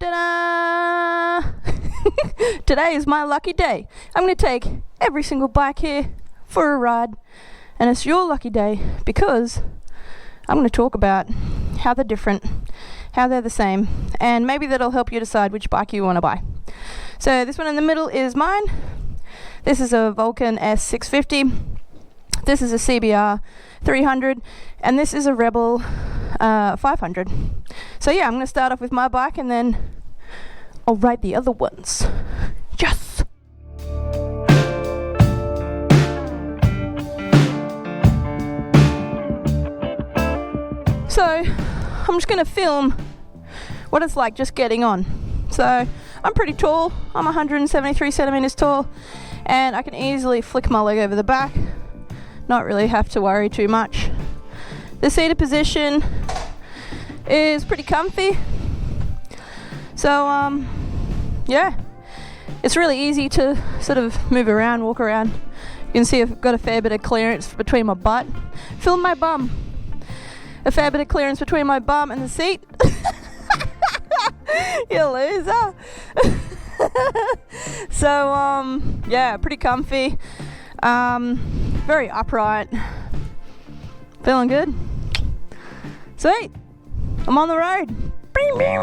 Ta-da! Today is my lucky day. I'm going to take every single bike here for a ride, and it's your lucky day because I'm going to talk about how they're different, how they're the same, and maybe that'll help you decide which bike you want to buy. So this one in the middle is mine. This is a Vulcan S 650. This is a CBR 300, and this is a Rebel 500. So yeah, I'm going to start off with my bike and then I'll ride the other ones. Yes! So I'm just going to film what it's like just getting on. So I'm pretty tall. I'm 173 centimeters tall, and I can easily flick my leg over the back, not really have to worry too much. The seated position is pretty comfy. So yeah, it's really easy to sort of move around, walk around. You can see I've got a fair bit of clearance between my butt. Film my bum. A fair bit of clearance between my bum and the seat. You loser. So yeah, pretty comfy. Very upright. Feeling good. Sweet. I'm on the road. Bing, bing.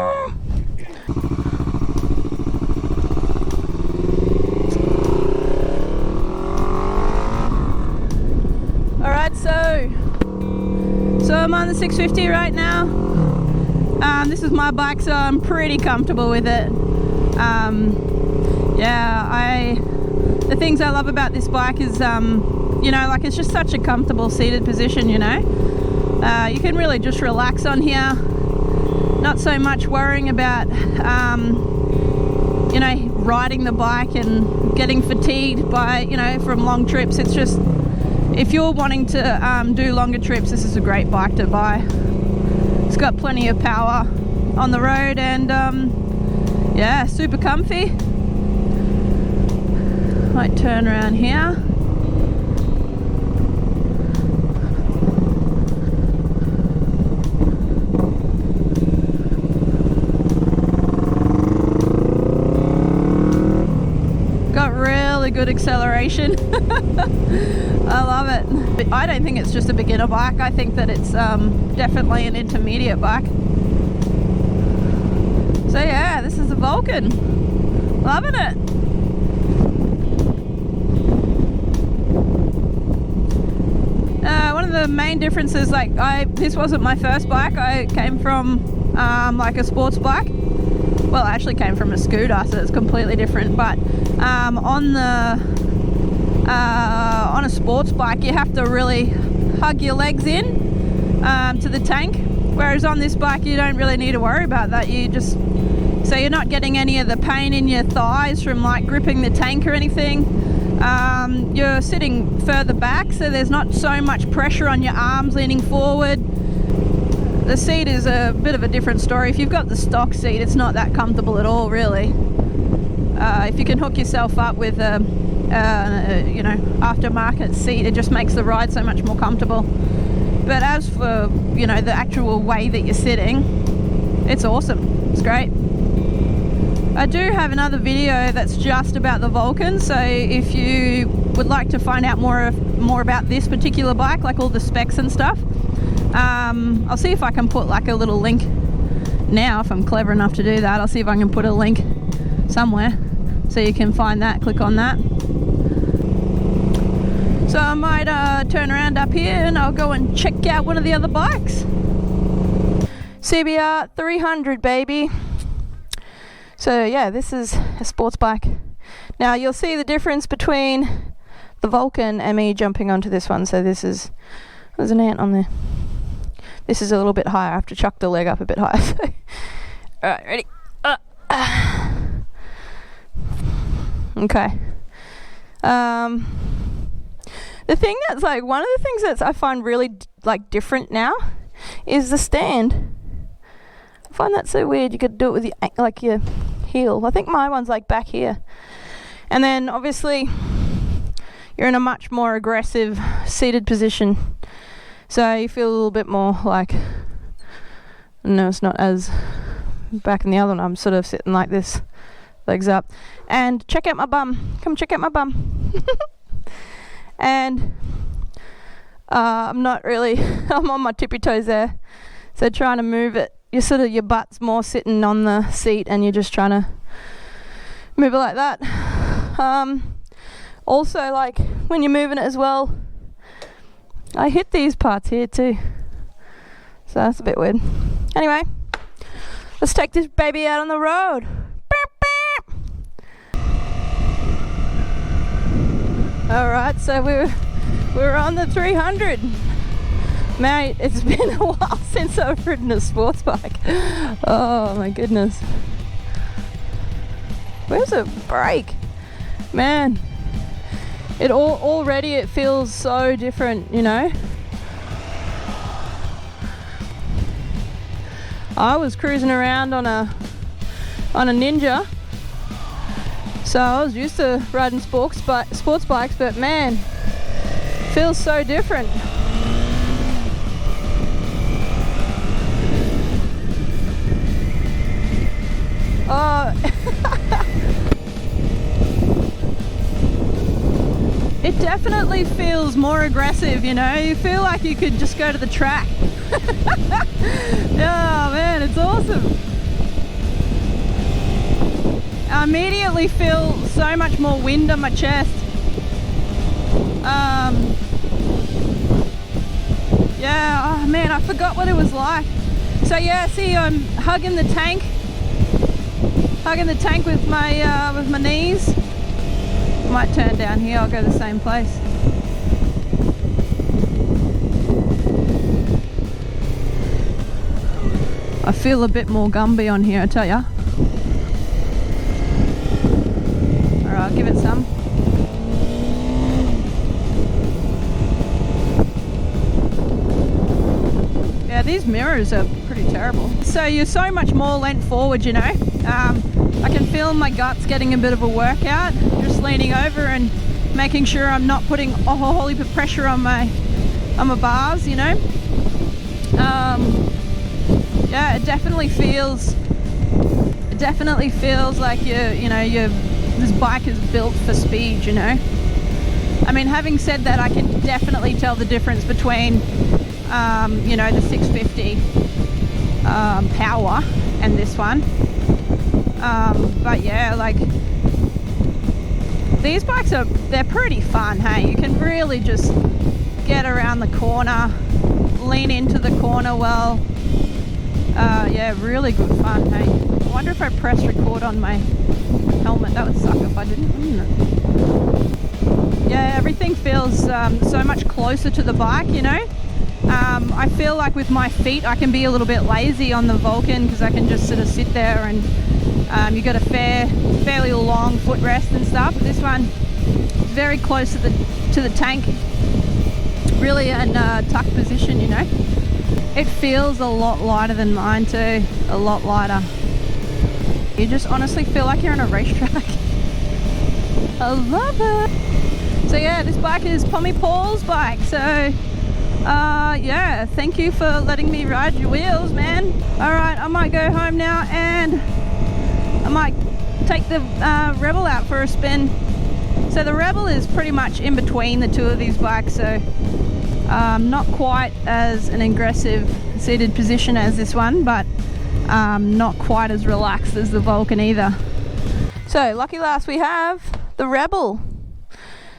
Alright, so I'm on the 650 right now. This is my bike, so I'm pretty comfortable with it. Yeah, the things I love about this bike is, you know, like it's just such a comfortable seated position, you know. You can really just relax on here. Not so much worrying about, you know, riding the bike and getting fatigued by, you know, from long trips. It's just, if you're wanting to do longer trips, this is a great bike to buy. It's got plenty of power on the road and yeah, super comfy. Might turn around here. Got really good acceleration. I love it. But I don't think it's just a beginner bike. I think that it's definitely an intermediate bike. So yeah, this is a Vulcan. Loving it. One of the main differences, like this wasn't my first bike. I came from like a sports bike. Well, I actually came from a scooter, so it's completely different. But on a sports bike, you have to really hug your legs in to the tank. Whereas on this bike, you don't really need to worry about that. So you're not getting any of the pain in your thighs from like gripping the tank or anything. You're sitting further back, so there's not so much pressure on your arms leaning forward. The seat is a bit of a different story. If you've got the stock seat, it's not that comfortable at all, really. If you can hook yourself up with a you know, aftermarket seat, it just makes the ride so much more comfortable. But as for, you know, the actual way that you're sitting, it's awesome. It's great. I do have another video that's just about the Vulcan, so if you would like to find out more about this particular bike, like all the specs and stuff, I'll see if I can put like a little link now, if I'm clever enough to do that. I'll see if I can put a link somewhere so you can find that, click on that. So I might turn around up here and I'll go and check out one of the other bikes. CBR 300, baby. So yeah, this is a sports bike. Now you'll see the difference between the Vulcan and me jumping onto this one. So there's an ant on there. This is a little bit higher. I have to chuck the leg up a bit higher. Alright, ready? Okay. The thing that's like, one of the things that I find really like different now is the stand. I find that so weird. You could do it with your heel. I think my one's like back here. And then obviously you're in a much more aggressive seated position. So you feel a little bit more like, no, it's not as back in the other one, I'm sort of sitting like this, legs up. And check out my bum. Come check out my bum. And I'm not really, I'm on my tippy toes there. So trying to move it, your butt's more sitting on the seat and you're just trying to move it like that. Also, like when you're moving it as well, I hit these parts here too. So that's a bit weird. Anyway, let's take this baby out on the road. Alright, so we're on the 300. Mate, it's been a while since I've ridden a sports bike. Oh my goodness. Where's the brake? Man, already it feels so different, you know. I was cruising around on a Ninja, so I was used to riding sports bikes, but man, it feels so different. Oh, it definitely feels more aggressive, you know. You feel like you could just go to the track. Oh man, it's awesome. I immediately feel so much more wind on my chest. Yeah, oh man, I forgot what it was like. So yeah, see, I'm hugging the tank with my knees. Might turn down here, I'll go the same place. I feel a bit more Gumby on here, I tell ya. Alright, I'll give it some. Yeah, these mirrors are pretty terrible. So you're so much more leant forward, you know. I can feel my guts getting a bit of a workout, just leaning over and making sure I'm not putting a whole heap of pressure on my bars, you know. Yeah, it definitely feels like this bike is built for speed, you know. I mean, having said that, I can definitely tell the difference between the 650 power and this one. But yeah, like these bikes they're pretty fun, hey. You can really just get around the corner, lean into the corner well. Yeah, really good fun, hey. I wonder if I press record on my helmet. That would suck if I didn't, wouldn't it? Yeah, everything feels so much closer to the bike, you know. I feel like with my feet I can be a little bit lazy on the Vulcan because I can just sort of sit there and you got a fairly long footrest and stuff. But this one is very close to the tank, really in tuck position, you know. It feels a lot lighter than mine too, a lot lighter. You just honestly feel like you're on a racetrack. I love it. So yeah, this bike is Pommy Paul's bike. So yeah, thank you for letting me ride your wheels, man. Alright, I might go home now and I might take the Rebel out for a spin. So the Rebel is pretty much in between the two of these bikes, so not quite as an aggressive seated position as this one, but not quite as relaxed as the Vulcan either. So lucky last we have the Rebel.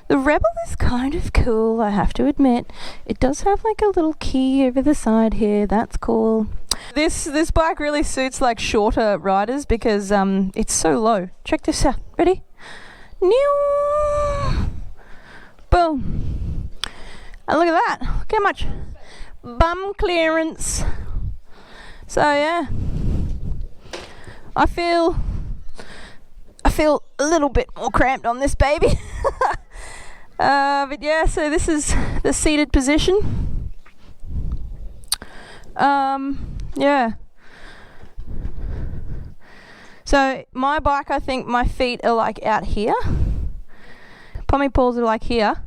The Rebel is kind of cool, I have to admit. It does have like a little key over the side here, that's cool. This bike really suits like shorter riders because it's so low. Check this out, ready? Boom. And look at that, look how much bum clearance. So yeah, I feel a little bit more cramped on this baby. But yeah, so this is the seated position. Yeah. So my bike, I think my feet are like out here. Pommy Paul's are like here.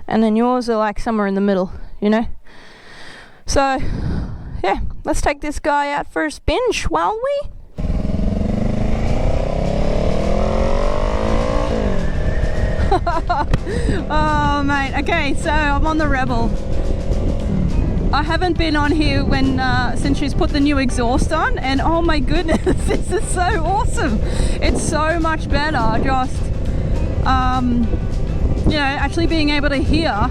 And then yours are like somewhere in the middle, you know. So, yeah, let's take this guy out for a spin, shall we? Oh mate, okay, so I'm on the Rebel. I haven't been on here since she's put the new exhaust on, and oh my goodness, this is so awesome. It's so much better just, you know, actually being able to hear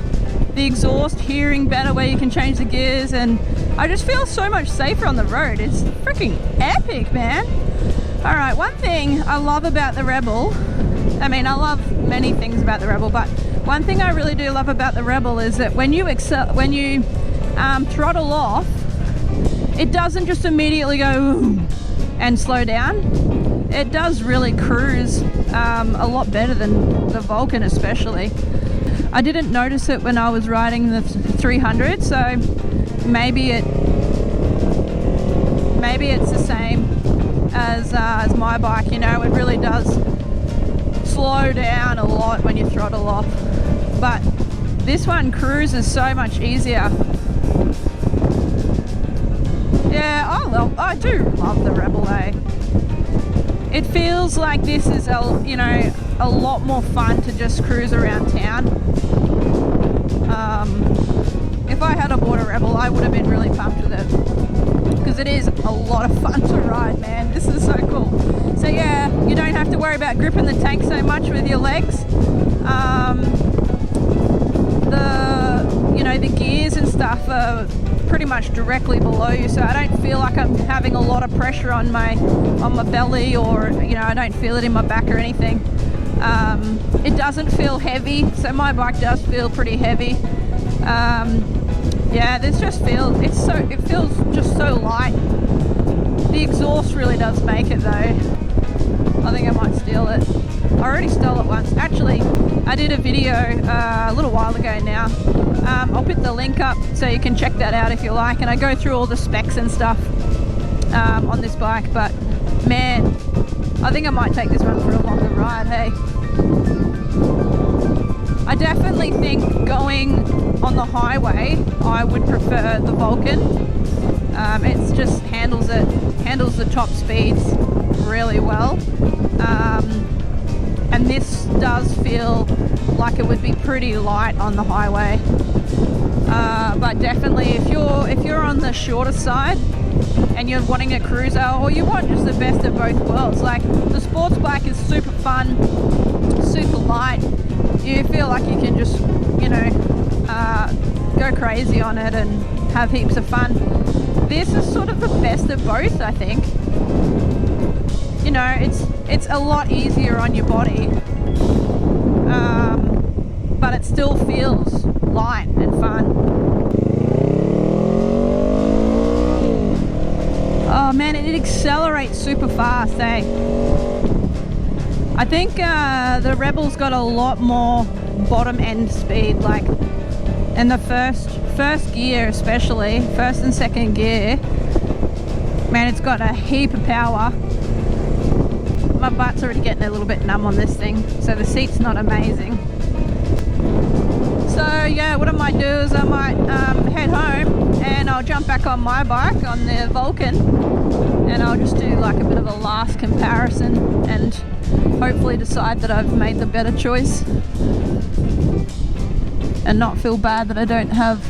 the exhaust, hearing better where you can change the gears, and I just feel so much safer on the road. It's freaking epic, man. All right, one thing I love about the Rebel, I mean, I love many things about the Rebel, but one thing I really do love about the Rebel is that when you throttle off, it doesn't just immediately go and slow down. It does really cruise a lot better than the Vulcan, especially. I didn't notice it when I was riding the 300, so maybe it's the same as my bike. You know, it really does slow down a lot when you throttle off, but this one cruises so much easier. Yeah, I do love the Rebel, eh? It feels like this is a lot more fun to just cruise around town. If I had bought a Rebel, I would have been really pumped with it, because it is a lot of fun to ride, man. This is so cool. So yeah, you don't have to worry about gripping the tank so much with your legs. The gears and stuff are pretty much directly below you, so I don't feel like I'm having a lot of pressure on my belly, or I don't feel it in my back or anything. It doesn't feel heavy, so my bike does feel pretty heavy. Yeah, it feels just so light. The exhaust really does make it though. I think I might steal it. I already stole it once. Actually, I did a video a little while ago now. I'll put the link up so you can check that out if you like, and I go through all the specs and stuff on this bike. But man, I think I might take this one for a longer ride, hey. I definitely think going on the highway, I would prefer the Vulcan. It just handles the top speeds really well. And this does feel like it would be pretty light on the highway. But definitely if you're on the shorter side and you're wanting a cruiser, or you want just the best of both worlds, like the sports bike is super fun, super light. You feel like you can just, go crazy on it and have heaps of fun. This is sort of the best of both, I think. It's a lot easier on your body, but it still feels light and fun. Oh man, it accelerates super fast, eh? I think the Rebel's got a lot more bottom end speed, like in the first gear, especially first and second gear. Man, it's got a heap of power. My butt's already getting a little bit numb on this thing, so the seat's not amazing. So yeah, what I might do is I might head home and I'll jump back on my bike, on the Vulcan, and I'll just do like a bit of a last comparison and hopefully decide that I've made the better choice and not feel bad that I don't have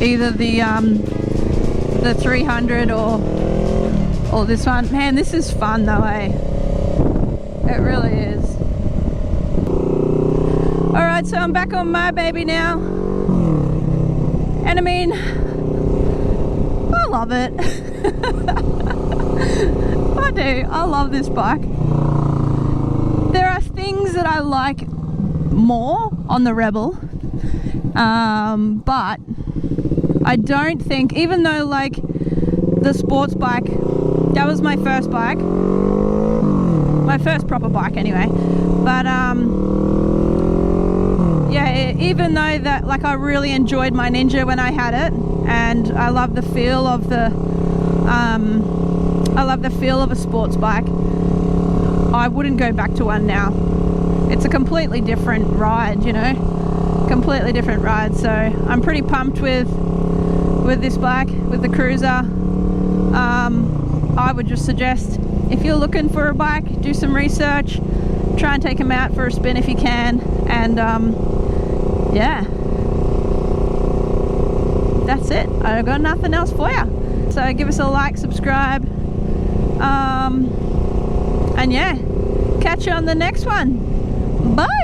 either the 300 or this one. Man, this is fun though, eh? It really is. Alright, so I'm back on my baby now. And I mean, I love it. I do. I love this bike. There are things that I like more on the Rebel. But I don't think, even though like the sports bike, that was my first bike, my first proper bike anyway, but yeah, even though that, like, I really enjoyed my Ninja when I had it, and I love the feel of a sports bike, I wouldn't go back to one now. It's a completely different ride, completely different ride. So I'm pretty pumped with this bike, with the cruiser. I would just suggest, if you're looking for a bike, do some research, try and take them out for a spin if you can. And yeah, that's it. I've got nothing else for you. So give us a like, subscribe, and yeah, catch you on the next one. Bye.